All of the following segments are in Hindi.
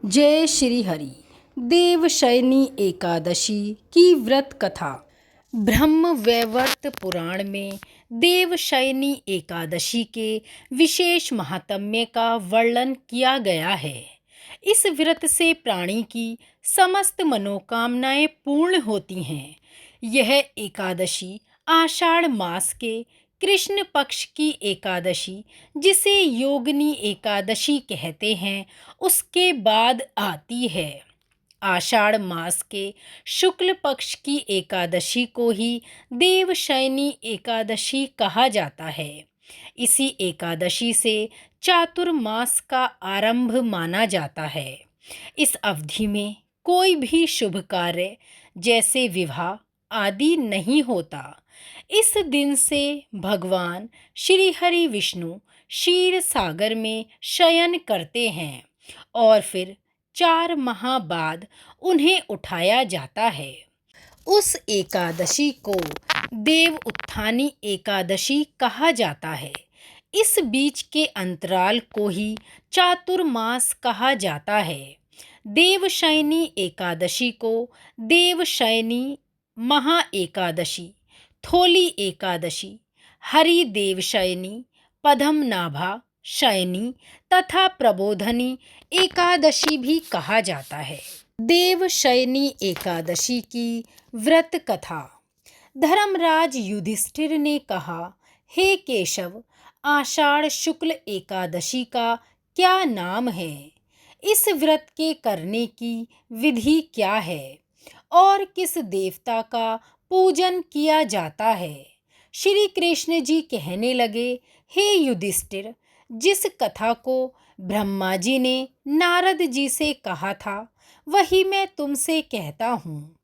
जय श्री हरि। देवशयनी एकादशी की व्रत कथा। ब्रह्म वैवर्त पुराण में देवशयनी एकादशी के विशेष महात्म्य का वर्णन किया गया है। इस व्रत से प्राणी की समस्त मनोकामनाएं पूर्ण होती हैं। यह एकादशी आषाढ़ मास के कृष्ण पक्ष की एकादशी, जिसे योगिनी एकादशी कहते हैं, उसके बाद आती है। आषाढ़ मास के शुक्ल पक्ष की एकादशी को ही देवशयनी एकादशी कहा जाता है। इसी एकादशी से चातुर्मास का आरंभ माना जाता है। इस अवधि में कोई भी शुभ कार्य जैसे विवाह आदि नहीं होता। इस दिन से भगवान श्री हरि विष्णु क्षीर सागर में शयन करते हैं और फिर 4 माह बाद उन्हें उठाया जाता है। उस एकादशी को देव उत्थानी एकादशी कहा जाता है। इस बीच के अंतराल को ही चातुर्मास कहा जाता है। देवशयनी एकादशी को देवशयनी, महा एकादशी, थोली एकादशी, हरि देवशयनी, पद्मनाभा शयनी तथा प्रबोधनी एकादशी भी कहा जाता है। देवशयनी एकादशी की व्रत कथा। धर्मराज युधिष्ठिर ने कहा, हे केशव, आषाढ़ शुक्ल एकादशी का क्या नाम है? इस व्रत के करने की विधि क्या है और किस देवता का पूजन किया जाता है? श्री कृष्ण जी कहने लगे, हे युधिष्ठिर, जिस कथा को ब्रह्मा जी ने नारद जी से कहा था, वही मैं तुमसे कहता हूँ।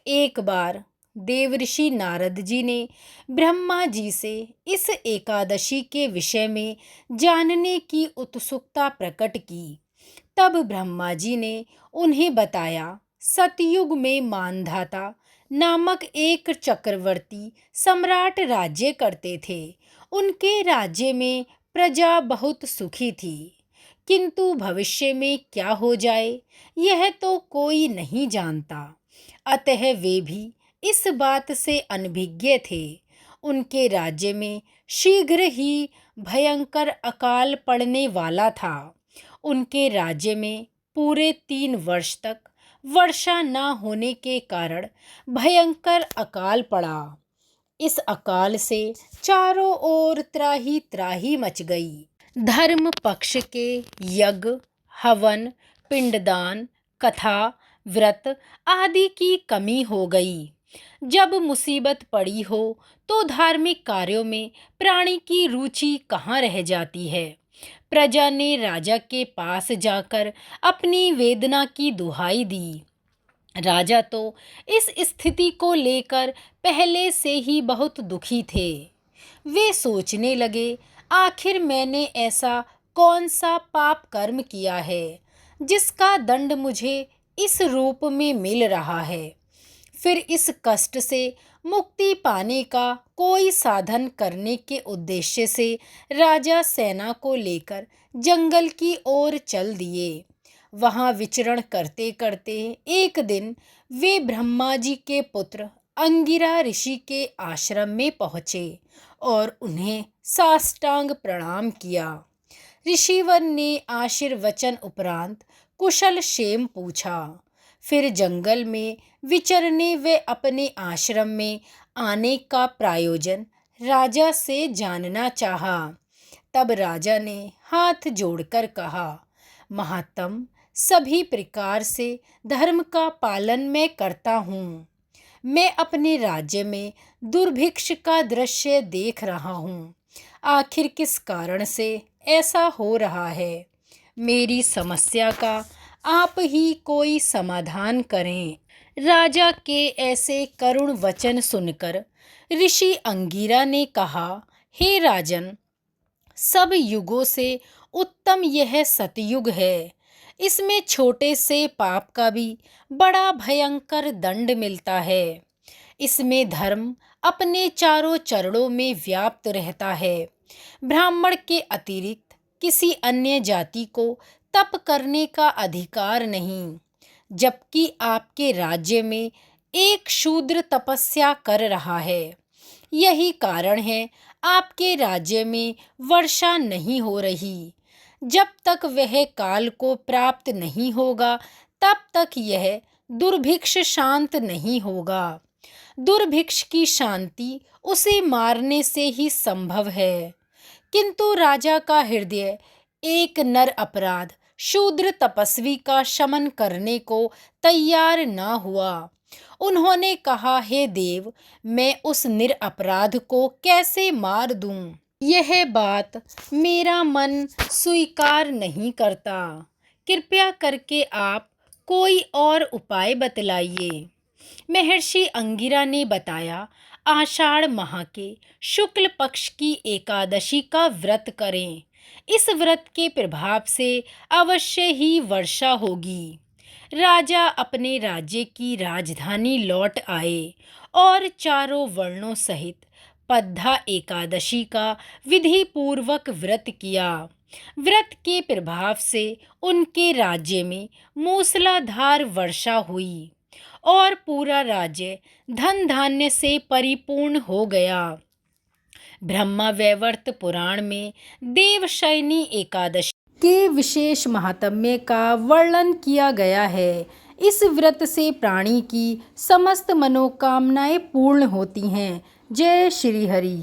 एक बार देवऋषि नारद जी ने ब्रह्मा जी से इस एकादशी के विषय में जानने की उत्सुकता प्रकट की। तब ब्रह्मा जी ने उन्हें बताया, सतयुग में मानधाता नामक एक चक्रवर्ती सम्राट राज्य करते थे। उनके राज्य में प्रजा बहुत सुखी थी, किंतु भविष्य में क्या हो जाए यह तो कोई नहीं जानता। अतः वे भी इस बात से अनभिज्ञ थे। उनके राज्य में शीघ्र ही भयंकर अकाल पड़ने वाला था। उनके राज्य में पूरे 3 वर्ष तक वर्षा न होने के कारण भयंकर अकाल पड़ा। इस अकाल से चारों ओर त्राही त्राही मच गई। धर्म पक्ष के यज्ञ, हवन, पिंडदान, कथा, व्रत आदि की कमी हो गई। जब मुसीबत पड़ी हो तो धार्मिक कार्यों में प्राणी की रुचि कहाँ रह जाती है। प्रजा ने राजा के पास जाकर अपनी वेदना की दुहाई दी। राजा तो इस स्थिति को लेकर पहले से ही बहुत दुखी थे। वे सोचने लगे, आखिर मैंने ऐसा कौन सा पाप कर्म किया है जिसका दंड मुझे इस रूप में मिल रहा है। फिर इस कष्ट से मुक्ति पाने का कोई साधन करने के उद्देश्य से राजा सेना को लेकर जंगल की ओर चल दिए। वहाँ विचरण करते करते एक दिन वे ब्रह्मा जी के पुत्र अंगिरा ऋषि के आश्रम में पहुँचे और उन्हें साष्टांग प्रणाम किया। ऋषिवर ने आशीर्वचन उपरांत कुशल क्षेम पूछा। फिर जंगल में विचरने व अपने आश्रम में आने का प्रयोजन राजा से जानना चाहा। तब राजा ने हाथ जोड़कर कहा, महात्म, सभी प्रकार से धर्म का पालन मैं करता हूँ। मैं अपने राज्य में दुर्भिक्ष का दृश्य देख रहा हूँ। आखिर किस कारण से ऐसा हो रहा है? मेरी समस्या का आप ही कोई समाधान करें। राजा के ऐसे करुण वचन सुनकर ऋषि अंगिरा ने कहा, हे राजन, सब युगों से उत्तम यह सतयुग है। इसमें छोटे से पाप का भी बड़ा भयंकर दंड मिलता है। इसमें धर्म अपने चारों चरणों में व्याप्त रहता है। ब्राह्मण के अतिरिक्त किसी अन्य जाति को तप करने का अधिकार नहीं, जबकि आपके राज्य में एक शूद्र तपस्या कर रहा है। यही कारण है आपके राज्य में वर्षा नहीं हो रही। जब तक वह काल को प्राप्त नहीं होगा, तब तक यह दुर्भिक्ष शांत नहीं होगा। दुर्भिक्ष की शांति उसे मारने से ही संभव है। किंतु राजा का हृदय एक नर अपराध शूद्र तपस्वी का शमन करने को तैयार न हुआ। उन्होंने कहा, हे देव, मैं उस निरपराध को कैसे मार दूं? यह बात मेरा मन स्वीकार नहीं करता। कृपया करके आप कोई और उपाय बतलाइए। महर्षि अंगिरा ने बताया, आषाढ़ माह के शुक्ल पक्ष की एकादशी का व्रत करें। इस व्रत के प्रभाव से अवश्य ही वर्षा होगी। राजा अपने राज्य की राजधानी लौट आए और चारों वर्णों सहित पद्धा एकादशी का विधि पूर्वक व्रत किया। व्रत के प्रभाव से उनके राज्य में मूसलाधार वर्षा हुई और पूरा राज्य धन धान्य से परिपूर्ण हो गया। ब्रह्मवैवर्त पुराण में देवशयनी एकादशी के विशेष महात्म्य का वर्णन किया गया है। इस व्रत से प्राणी की समस्त मनोकामनाएं पूर्ण होती हैं। जय श्री हरि।